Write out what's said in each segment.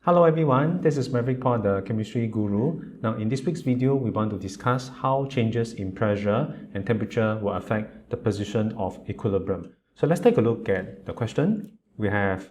Hello everyone, this is Maverick Paul, the chemistry guru. Now in this week's video, we want to discuss how changes in pressure and temperature will affect the position of equilibrium. So let's take a look at the question. We have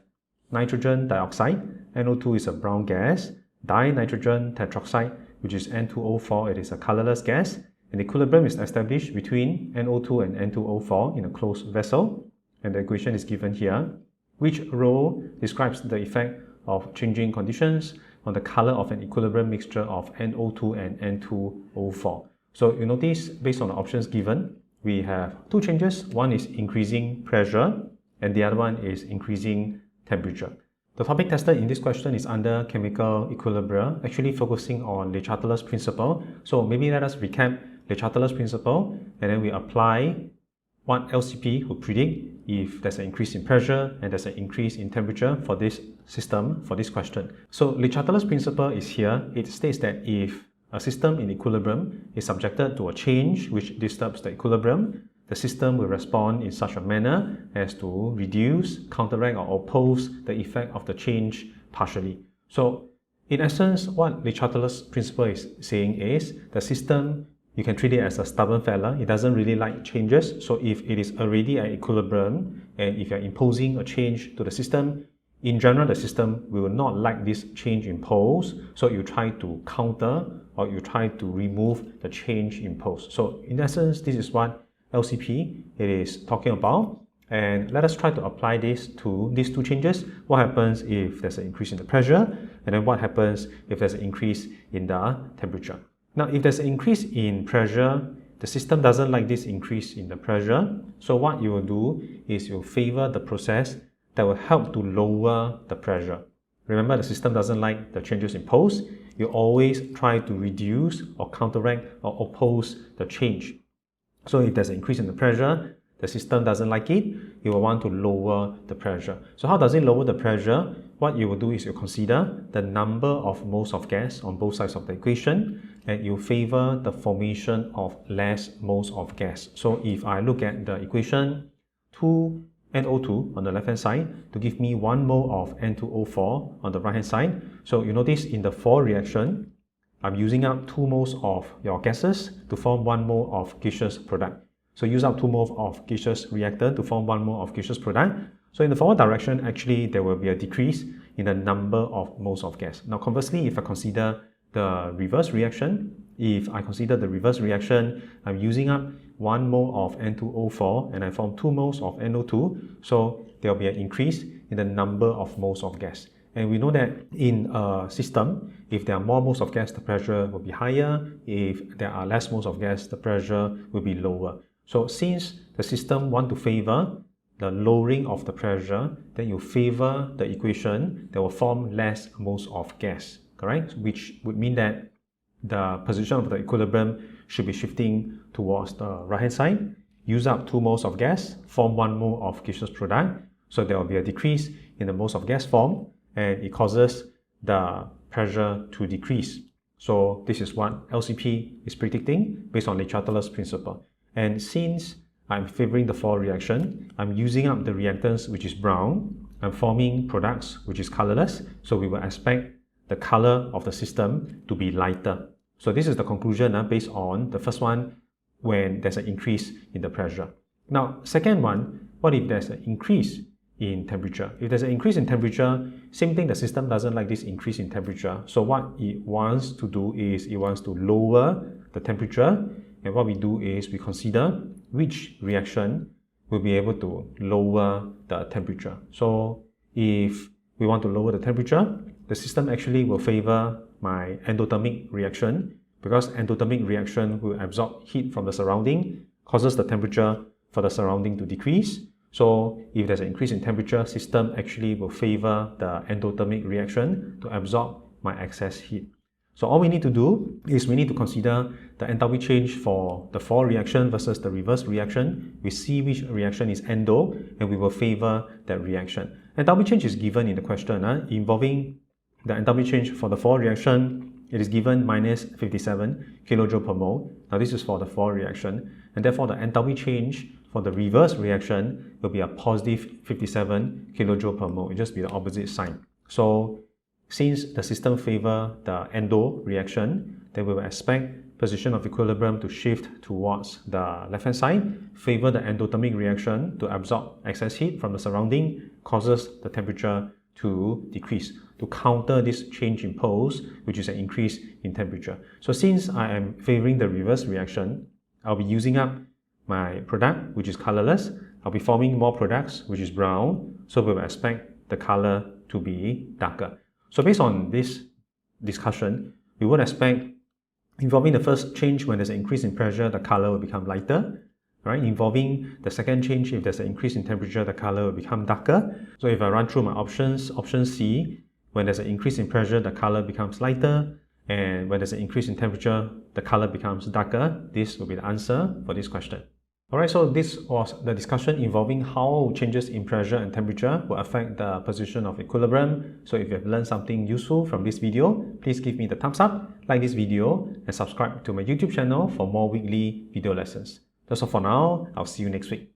nitrogen dioxide, NO2 is a brown gas, dinitrogen tetroxide, which is N2O4, it is a colorless gas, and equilibrium is established between NO2 and N2O4 in a closed vessel, and the equation is given here. Which row describes the effect of changing conditions on the color of an equilibrium mixture of NO2 and N2O4. So you notice, based on the options given, we have two changes. One is increasing pressure and the other one is increasing temperature. The topic tested in this question is under Chemical Equilibria, actually focusing on Le Chatelier's principle. So maybe let us recap Le Chatelier's principle and then we apply what LCP would predict if there's an increase in pressure and there's an increase in temperature for this system, for this question. So Le Chatelier's principle is here. It states that if a system in equilibrium is subjected to a change which disturbs the equilibrium, the system will respond in such a manner as to reduce, counteract or oppose the effect of the change partially. So in essence, what Le Chatelier's principle is saying is the system, you can treat it as a stubborn fella. It doesn't really like changes. So if it is already at equilibrium and if you're imposing a change to the system, in general, the system will not like this change imposed. So you try to counter or you try to remove the change imposed. So in essence, this is what LCP it is talking about. And let us try to apply this to these two changes. What happens if there's an increase in the pressure? And then what happens if there's an increase in the temperature? Now, if there's an increase in pressure, the system doesn't like this increase in the pressure. So what you will do is you'll favor the process that will help to lower the pressure. Remember, the system doesn't like the changes imposed. You always try to reduce or counteract or oppose the change. So if there's an increase in the pressure, the system doesn't like it, you will want to lower the pressure. So how does it lower the pressure? What you will do is you consider the number of moles of gas on both sides of the equation and you favor the formation of less moles of gas. So if I look at the equation 2 NO2 on the left hand side to give me 1 mole of N2O4 on the right hand side. So you notice in the for reaction, I'm using up 2 moles of your gases to form 1 mole of gaseous product. So use up 2 moles of gaseous reactant to form 1 mole of gaseous product. So in the forward direction, actually there will be a decrease in the number of moles of gas. Now conversely, if I consider the reverse reaction, I'm using up 1 mole of N2O4 and I form 2 moles of NO2. So there will be an increase in the number of moles of gas. And we know that in a system, if there are more moles of gas, the pressure will be higher. If there are less moles of gas, the pressure will be lower. So since the system wants to favor the lowering of the pressure, then you favor the equation that will form less moles of gas, correct? Which would mean that the position of the equilibrium should be shifting towards the right hand side. Use up 2 moles of gas, form 1 mole of gaseous product. So there will be a decrease in the moles of gas form and it causes the pressure to decrease. So this is what LCP is predicting based on Le Chatelier's principle. And since I'm favoring the for reaction, I'm using up the reactants which is brown, I'm forming products which is colorless, so we will expect the color of the system to be lighter. So this is the conclusion based on the first one when there's an increase in the pressure. Now, second one, what if there's an increase in temperature? If there's an increase in temperature, same thing, the system doesn't like this increase in temperature. So what it wants to do is it wants to lower the temperature. And what we do is we consider which reaction will be able to lower the temperature. So if we want to lower the temperature, the system actually will favor my endothermic reaction because endothermic reaction will absorb heat from the surrounding, causes the temperature for the surrounding to decrease. So if there's an increase in temperature, system actually will favor the endothermic reaction to absorb my excess heat. So all we need to do is we need to consider the enthalpy change for the for reaction versus the reverse reaction. We see which reaction is endo and we will favor that reaction. Enthalpy change is given in the question involving the enthalpy change for the for reaction. It is given minus 57 kJ per mole. Now this is for the for reaction and therefore the enthalpy change for the reverse reaction will be a positive 57 kJ per mole. It will just be the opposite sign. So since the system favor the endo reaction, then we will expect position of equilibrium to shift towards the left-hand side, favor the endothermic reaction to absorb excess heat from the surrounding, causes the temperature to decrease, to counter this change in pulse, which is an increase in temperature. So since I am favoring the reverse reaction, I'll be using up my product, which is colorless. I'll be forming more products, which is brown. So we will expect the color to be darker. So based on this discussion, we would expect involving the first change, when there's an increase in pressure, the color will become lighter. Right? Involving the second change, if there's an increase in temperature, the color will become darker. So if I run through my options, option C, when there's an increase in pressure, the color becomes lighter. And when there's an increase in temperature, the color becomes darker. This will be the answer for this question. Alright, so this was the discussion involving how changes in pressure and temperature will affect the position of equilibrium. So if you have learned something useful from this video, please give me the thumbs up, like this video, and subscribe to my YouTube channel for more weekly video lessons. That's all for now. I'll see you next week.